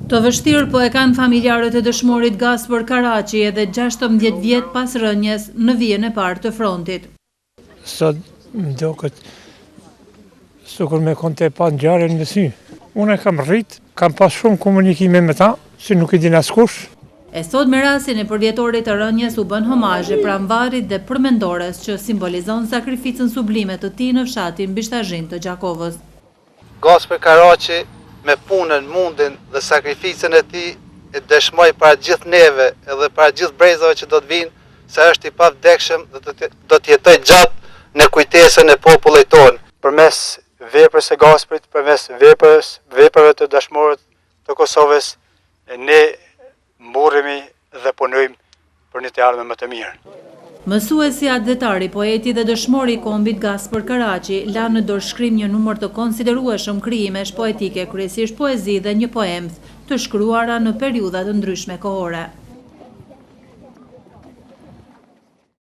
Të vështirë po e kanë familjarët e dëshmorit Gaspar Karaçi edhe 16 vjet pas rënjes në vijën e parë të frontit. Sot më duket sikur me konte pa ngjarjen në sy. Unë kam rrit, kam pas shumë komunikime me ta, si nuk i din askush. E sot me rastin e përvjetorit të rënjes u bën homazhe pranvarit dhe përmendores që simbolizon sakrificën sublime të tij në fshatin Bishtazhin të Gjakovës. Gaspar Karaçi me punën, mundin dhe sakrificën e tij e dëshmoj para gjithë neve edhe para gjithë brezave që do të vinë se është i pavdekshëm dhe do të jetojë gjatë në kujtesën e popullit tonë. Përmes veprës së Gasparit, përmes veprave të dëshmorët të Kosovës, ne mburremi dhe punojmë për një të ardhmen më të mirë. Mësuesi atletari, poeti dhe dëshmori i kombit Gaspar Karaçi la në dorëshkrim një numër të konsiderueshëm krijimesh poetike, kryesisht poezi dhe një poemë të shkruara në periudha të ndryshme kohore.